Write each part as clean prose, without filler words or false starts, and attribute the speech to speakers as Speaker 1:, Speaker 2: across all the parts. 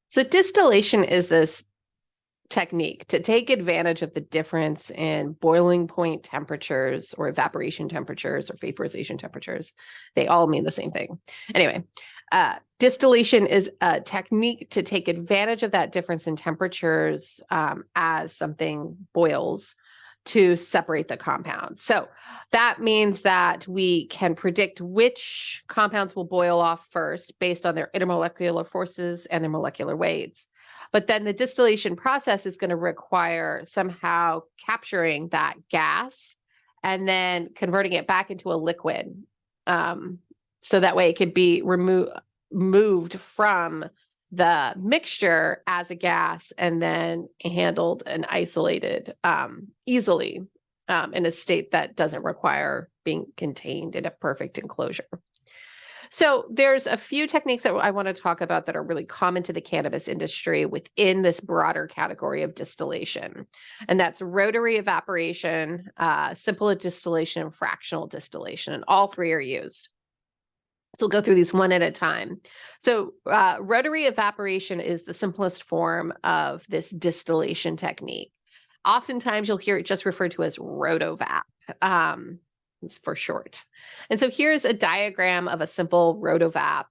Speaker 1: So distillation is this technique to take advantage of the difference in boiling point temperatures or evaporation temperatures or vaporization temperatures. They all mean the same thing. Anyway, distillation is a technique to take advantage of that difference in temperatures as something boils to separate the compounds. So that means that we can predict which compounds will boil off first based on their intermolecular forces and their molecular weights. But then the distillation process is going to require somehow capturing that gas and then converting it back into a liquid. So that way it could be moved from the mixture as a gas and then handled and isolated easily in a state that doesn't require being contained in a perfect enclosure. So there's a few techniques that I want to talk about that are really common to the cannabis industry within this broader category of distillation. And that's rotary evaporation, simple distillation, and fractional distillation. And all three are used. So we'll go through these one at a time. So rotary evaporation is the simplest form of this distillation technique. Oftentimes you'll hear it just referred to as rotovap. For short. And so here's a diagram of a simple rotovap.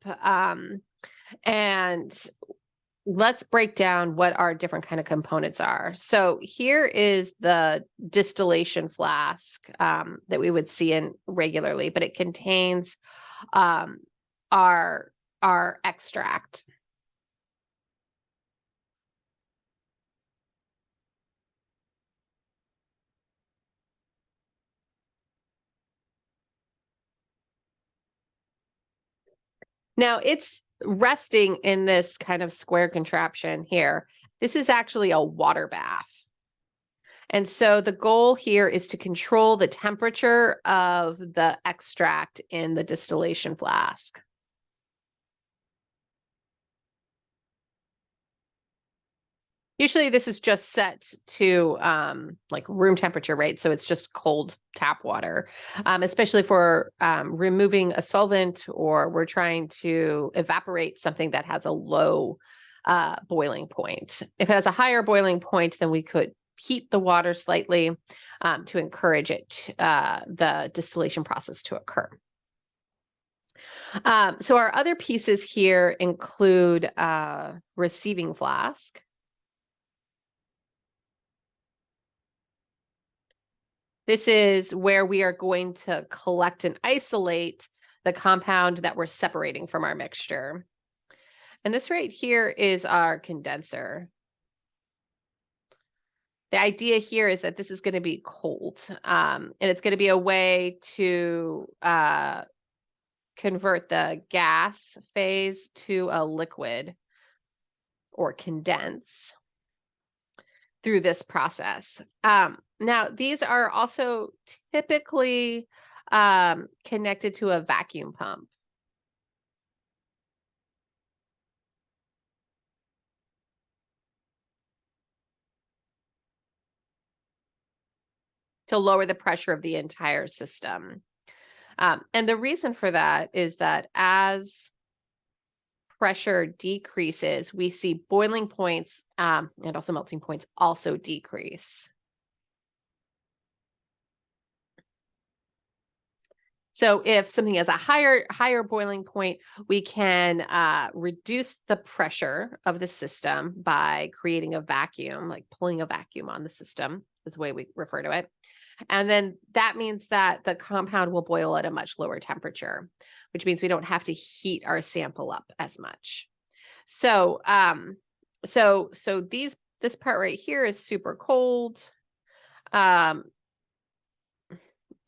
Speaker 1: And let's break down what our different kind of components are. So here is the distillation flask that we would see in regularly, but it contains our extract. Now it's resting in this kind of square contraption here. This is actually a water bath. And so the goal here is to control the temperature of the extract in the distillation flask. Usually this is just set to like room temperature, right? So it's just cold tap water, especially for removing a solvent or we're trying to evaporate something that has a low boiling point. If it has a higher boiling point, then we could heat the water slightly to encourage it, the distillation process to occur. So our other pieces here include receiving flask. This is where we are going to collect and isolate the compound that we're separating from our mixture. And this right here is our condenser. The idea here is that this is going to be cold, and it's going to be a way to convert the gas phase to a liquid or condense through this process. Now, these are also typically connected to a vacuum pump. To lower the pressure of the entire system. And the reason for that is that as pressure decreases, we see boiling points and also melting points also decrease. So if something has a higher boiling point, we can reduce the pressure of the system by creating a vacuum, like pulling a vacuum on the system is the way we refer to it. And then that means that the compound will boil at a much lower temperature, which means we don't have to heat our sample up as much. So, this part right here is super cold.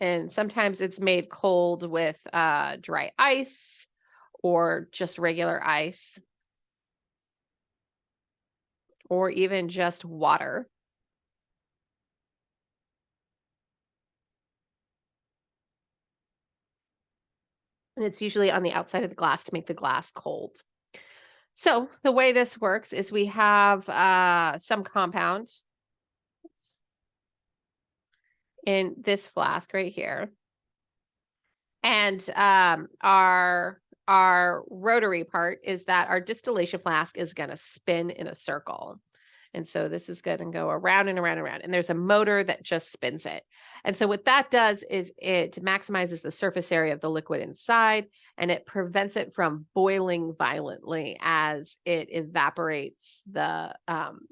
Speaker 1: And sometimes it's made cold with dry ice or just regular ice or even just water. And it's usually on the outside of the glass to make the glass cold. So the way this works is we have some compound in this flask right here. And our our rotary part is that our distillation flask is going to spin in a circle. And so this is going to go around and around and around. And there's a motor that just spins it. And so what that does is it maximizes the surface area of the liquid inside, and it prevents it from boiling violently as it evaporates the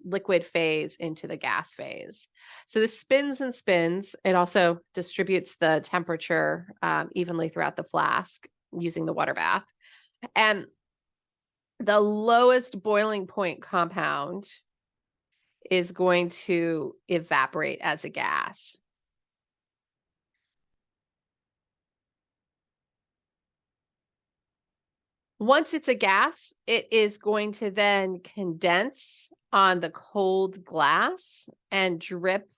Speaker 1: liquid phase into the gas phase. So this spins and spins. It also distributes the temperature evenly throughout the flask using the water bath. And the lowest boiling point compound is going to evaporate as a gas. Once it's a gas, it is going to then condense on the cold glass and drip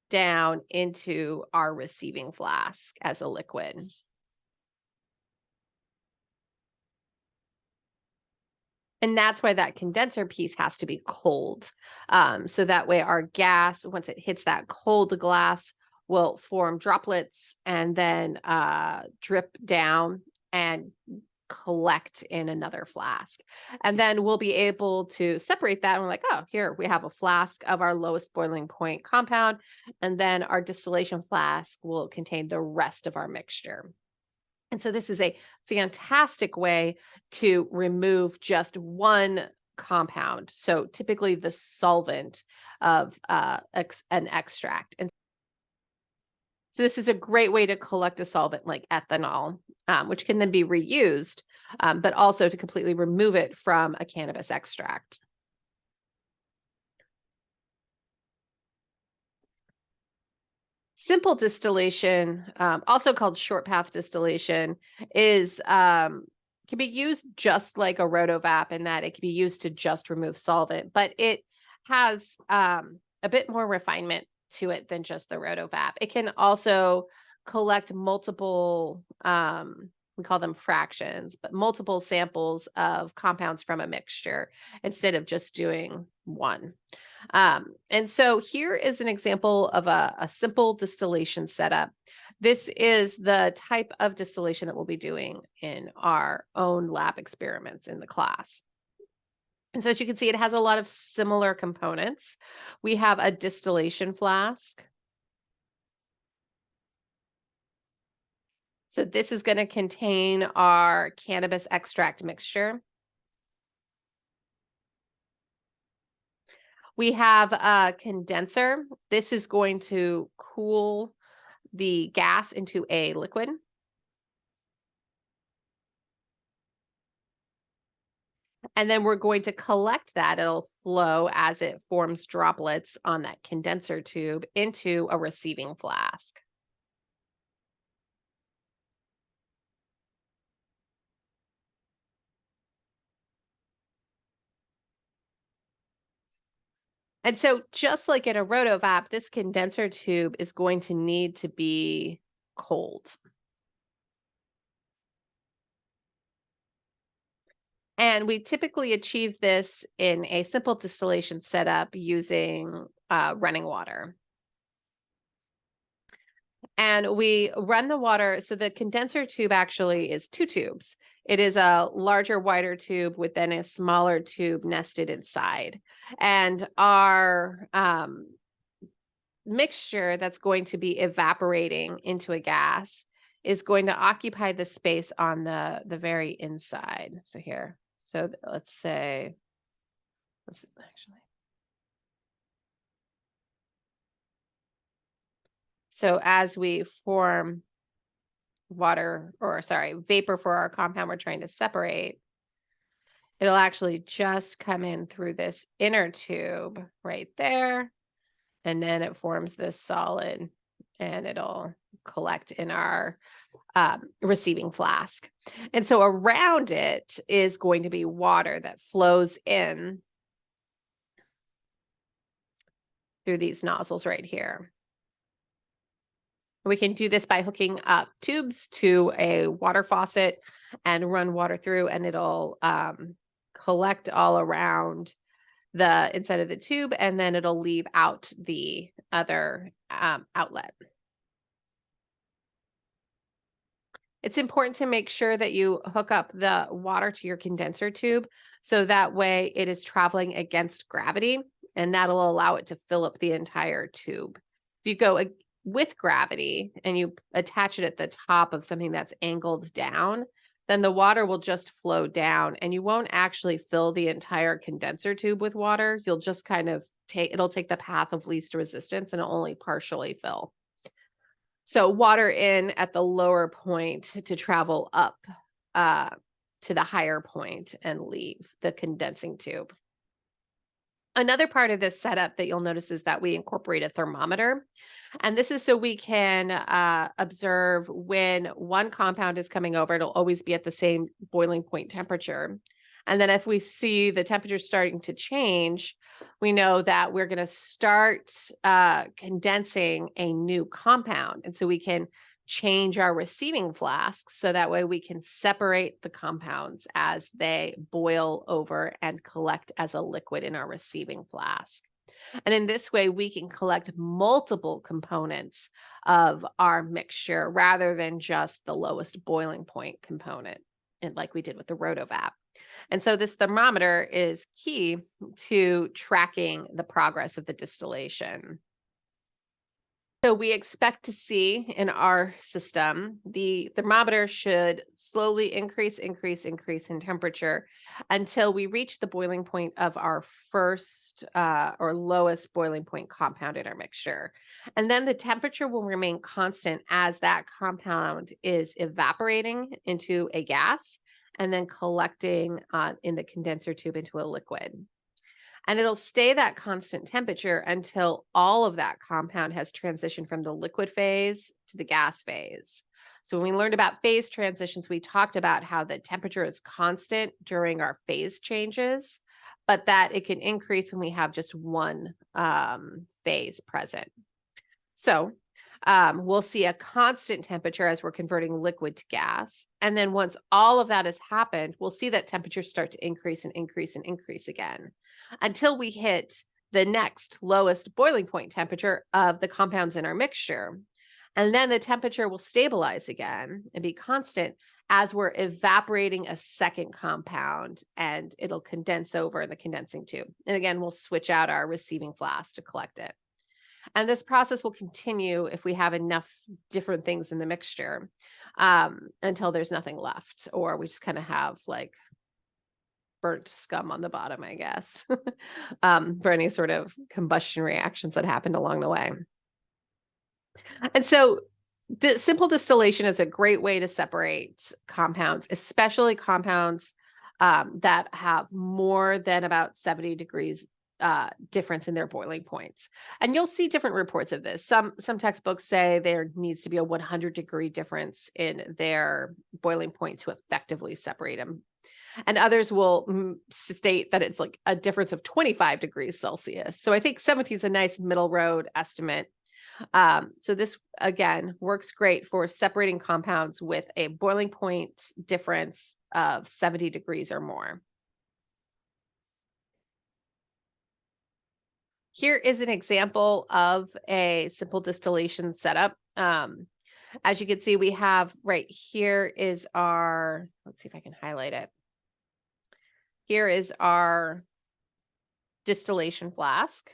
Speaker 1: down into our receiving flask as a liquid. And that's why that condenser piece has to be cold. So that way our gas, once it hits that cold glass, will form droplets and then drip down and collect in another flask. And then we'll be able to separate that. And we're like, oh, here we have a flask of our lowest boiling point compound. And then our distillation flask will contain the rest of our mixture. And so this is a fantastic way to remove just one compound. So typically the solvent of an extract. And so this is a great way to collect a solvent like ethanol, which can then be reused, but also to completely remove it from a cannabis extract. Simple distillation, also called short path distillation, is can be used just like a rotovap in that it can be used to just remove solvent, but it has a bit more refinement to it than just the rotovap. It can also collect multiple, we call them fractions, but multiple samples of compounds from a mixture instead of just doing one. And so here is an example of a simple distillation setup. This is the type of distillation that we'll be doing in our own lab experiments in the class. And so as you can see, it has a lot of similar components. We have a distillation flask. So this is going to contain our cannabis extract mixture. We have a condenser. This is going to cool the gas into a liquid. And then we're going to collect that. It'll flow as it forms droplets on that condenser tube into a receiving flask. And so just like in a rotovap, this condenser tube is going to need to be cold. And we typically achieve this in a simple distillation setup using running water. And we run the water. So the condenser tube actually is two tubes. It is a larger, wider tube with then a smaller tube nested inside. And our mixture that's going to be evaporating into a gas is going to occupy the space on the very inside. So here. So let's say, let's actually. So as we form vapor for our compound we're trying to separate, it'll actually just come in through this inner tube right there. And then it forms this solid and it'll collect in our receiving flask. And so around it is going to be water that flows in through these nozzles right here. We can do this by hooking up tubes to a water faucet and run water through, and it'll collect all around the inside of the tube, and then it'll leave out the other outlet. It's important to make sure that you hook up the water to your condenser tube so that way it is traveling against gravity, and that'll allow it to fill up the entire tube. If you go with gravity and you attach it at the top of something that's angled down, then the water will just flow down and you won't actually fill the entire condenser tube with water. You'll just kind of it'll take the path of least resistance and it'll only partially fill. So water in at the lower point to travel up to the higher point and leave the condensing tube. Another part of this setup that you'll notice is that we incorporate a thermometer. And this is so we can observe when one compound is coming over, it'll always be at the same boiling point temperature. And then if we see the temperature starting to change, we know that we're going to start condensing a new compound. And so we can change our receiving flasks so that way we can separate the compounds as they boil over and collect as a liquid in our receiving flask. And in this way, we can collect multiple components of our mixture rather than just the lowest boiling point component, and like we did with the rotovap. And so this thermometer is key to tracking the progress of the distillation. So we expect to see in our system, the thermometer should slowly increase in temperature until we reach the boiling point of our first or lowest boiling point compound in our mixture. And then the temperature will remain constant as that compound is evaporating into a gas and then collecting in the condenser tube into a liquid. And it'll stay that constant temperature until all of that compound has transitioned from the liquid phase to the gas phase. So when we learned about phase transitions, we talked about how the temperature is constant during our phase changes, but that it can increase when we have just one phase present. So we'll see a constant temperature as we're converting liquid to gas. And then once all of that has happened, we'll see that temperatures start to increase and increase and increase again until we hit the next lowest boiling point temperature of the compounds in our mixture. And then the temperature will stabilize again and be constant as we're evaporating a second compound, and it'll condense over in the condensing tube. And again, we'll switch out our receiving flask to collect it. And this process will continue if we have enough different things in the mixture until there's nothing left, or we just kind of have like burnt scum on the bottom, I guess, for any sort of combustion reactions that happened along the way. And so simple distillation is a great way to separate compounds, especially compounds that have more than about 70 degrees difference in their boiling points. And you'll see different reports of this. Some textbooks say there needs to be a 100-degree difference in their boiling point to effectively separate them. And others will state that it's like a difference of 25 degrees Celsius. So I think 70 is a nice middle road estimate. So this, again, works great for separating compounds with a boiling point difference of 70 degrees or more. Here is an example of a simple distillation setup. As you can see, we have right here is our, let's see if I can highlight it. Here is our distillation flask.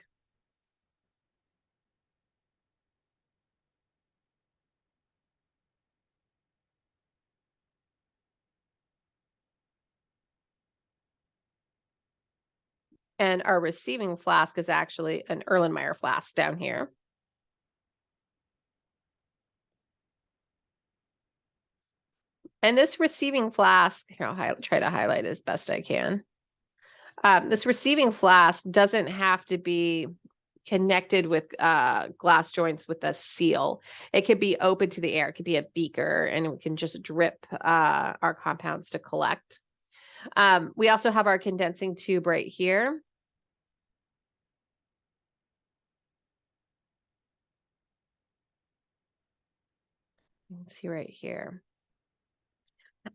Speaker 1: And our receiving flask is actually an Erlenmeyer flask down here. And this receiving flask, here, I'll try to highlight as best I can. This receiving flask doesn't have to be connected with glass joints with a seal. It could be open to the air. It could be a beaker, and we can just drip our compounds to collect. We also have our condensing tube right here. You can see right here.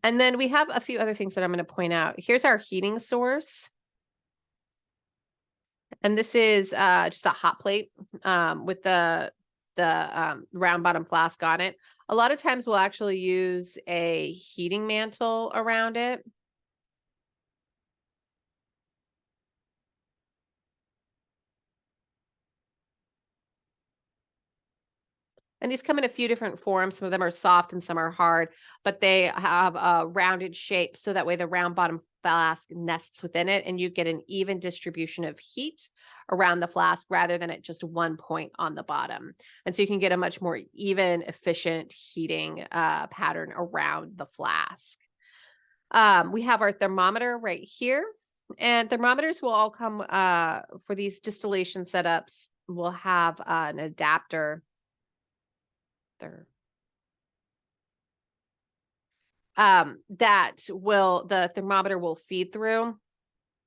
Speaker 1: And then we have a few other things that I'm going to point out. Here's our heating source. And this is just a hot plate with the the round bottom flask on it. A lot of times we'll actually use a heating mantle around it. And these come in a few different forms. Some of them are soft and some are hard, but they have a rounded shape. So that way the round bottom flask nests within it and you get an even distribution of heat around the flask rather than at just one point on the bottom. And so you can get a much more even, efficient heating pattern around the flask. We have our thermometer right here. And thermometers will all come for these distillation setups. We'll have an adapter there. That will, the thermometer will feed through.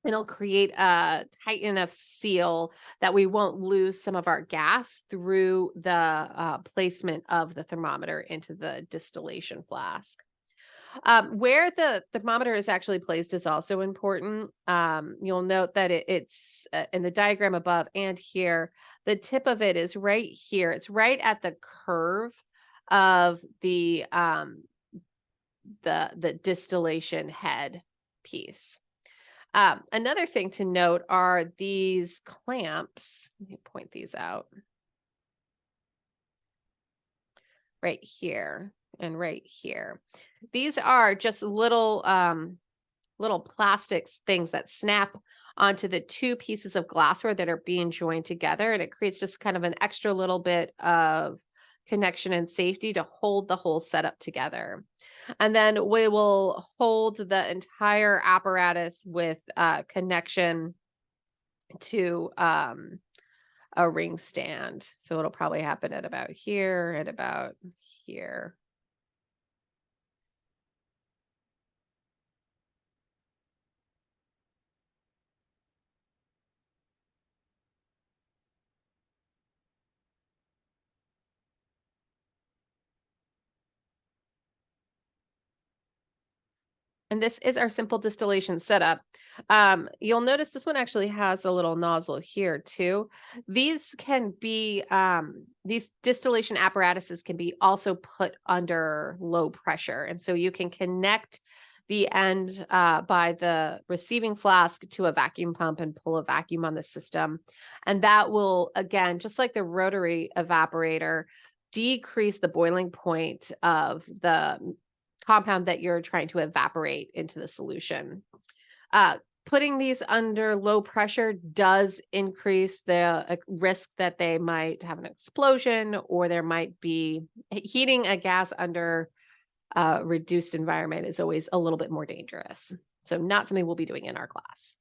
Speaker 1: It'll create a tight enough seal that we won't lose some of our gas through the placement of the thermometer into the distillation flask. Where the thermometer is actually placed is also important. You'll note that it's in the diagram above and here, the tip of it is right here. It's right at the curve of the distillation head piece. Another thing to note are these clamps. Let me point these out. Right here and right here. These are just little plastics things that snap onto the two pieces of glassware that are being joined together, and it creates just kind of an extra little bit of connection and safety to hold the whole setup together. And then we will hold the entire apparatus with connection to a ring stand. So it'll probably happen at about here and about here. And this is our simple distillation setup. You'll notice this one actually has a little nozzle here too. These can be, these distillation apparatuses can be also put under low pressure. And so you can connect the end by the receiving flask to a vacuum pump and pull a vacuum on the system. And that will, again, just like the rotary evaporator, decrease the boiling point of the compound that you're trying to evaporate into the solution. Putting these under low pressure does increase the risk that they might have an explosion, or there might be heating a gas under a reduced environment is always a little bit more dangerous. So not something we'll be doing in our class.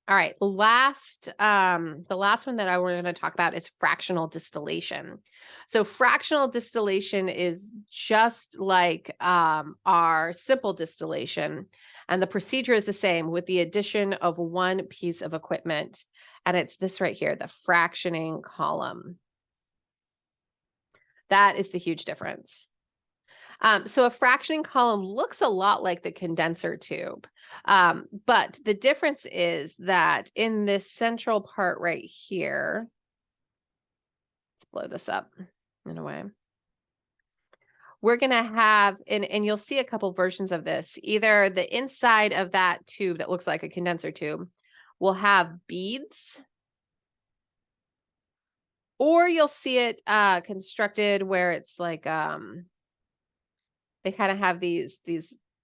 Speaker 1: All right, the last one that we're going to talk about is fractional distillation. So fractional distillation is just like our simple distillation, and the procedure is the same with the addition of one piece of equipment, and it's this right here, the fractioning column. That is the huge difference. So a fractioning column looks a lot like the condenser tube, but the difference is that in this central part right here, let's blow this up in a way. We're going to have, and you'll see a couple versions of this, either the inside of that tube that looks like a condenser tube will have beads, or you'll see it constructed where it's like, they kind of have these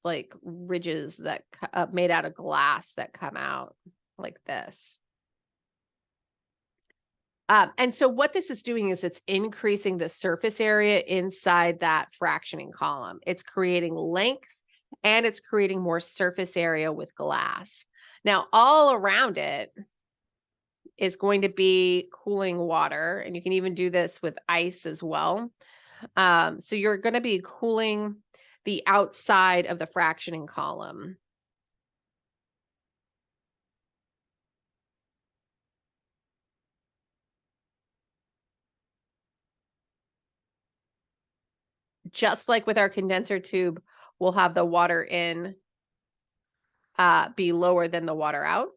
Speaker 1: like ridges that made out of glass that come out like this. And so what this is doing is it's increasing the surface area inside that fractioning column. It's creating length and it's creating more surface area with glass. Now, all around it is going to be cooling water, and you can even do this with ice as well. So you're going to be cooling the outside of the fractioning column. Just like with our condenser tube, we'll have the water in be lower than the water out.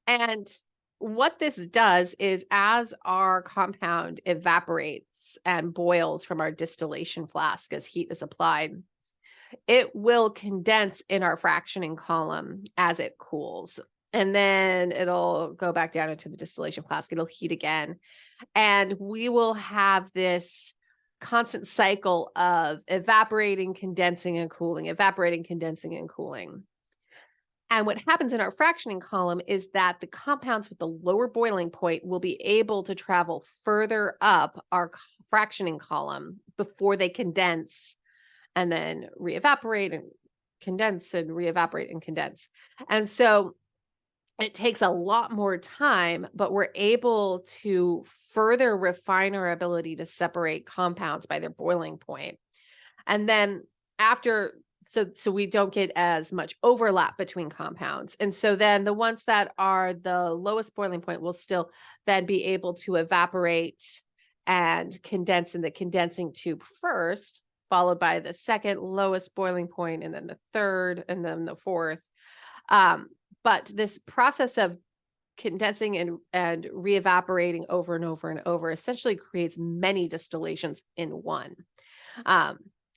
Speaker 1: And what this does is as our compound evaporates and boils from our distillation flask as heat is applied, it will condense in our fractioning column as it cools. And then it'll go back down into the distillation flask. It'll heat again. And we will have this constant cycle of evaporating, condensing, and cooling, evaporating, condensing, and cooling. And what happens in our fractioning column is that the compounds with the lower boiling point will be able to travel further up our fractioning column before they condense and then re-evaporate and condense and re-evaporate and condense. And so it takes a lot more time, but we're able to further refine our ability to separate compounds by their boiling point. And then after, so we don't get as much overlap between compounds. And so then the ones that are the lowest boiling point will still then be able to evaporate and condense in the condensing tube first, followed by the second lowest boiling point, and then the third, and then the fourth. But this process of condensing and re-evaporating over and over and over essentially creates many distillations in one.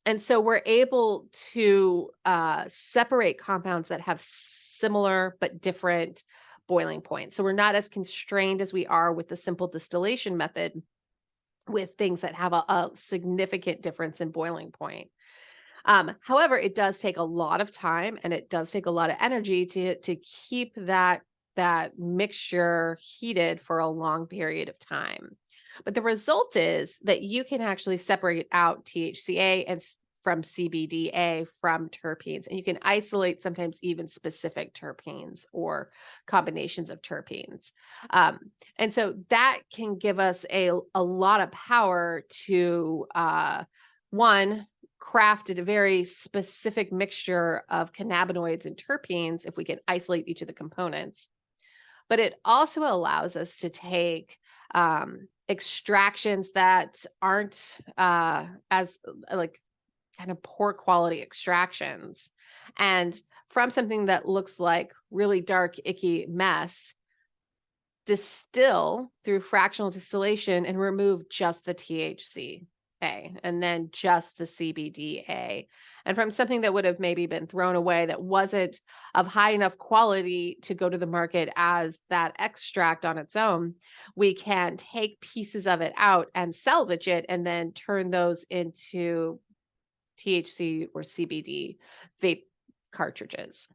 Speaker 1: And so we're able to separate compounds that have similar but different boiling points. So we're not as constrained as we are with the simple distillation method with things that have a significant difference in boiling point. However, it does take a lot of time and it does take a lot of energy to keep that mixture heated for a long period of time. But the result is that you can actually separate out THCA and from CBDA from terpenes, and you can isolate sometimes even specific terpenes or combinations of terpenes. And so that can give us a lot of power to one, crafted a very specific mixture of cannabinoids and terpenes if we can isolate each of the components. But it also allows us to take extractions that aren't as like kind of poor quality extractions, and from something that looks like really dark, icky mess, distill through fractional distillation and remove just the THC. And then just the CBDA. And from something that would have maybe been thrown away that wasn't of high enough quality to go to the market as that extract on its own, we can take pieces of it out and salvage it and then turn those into THC or CBD vape cartridges.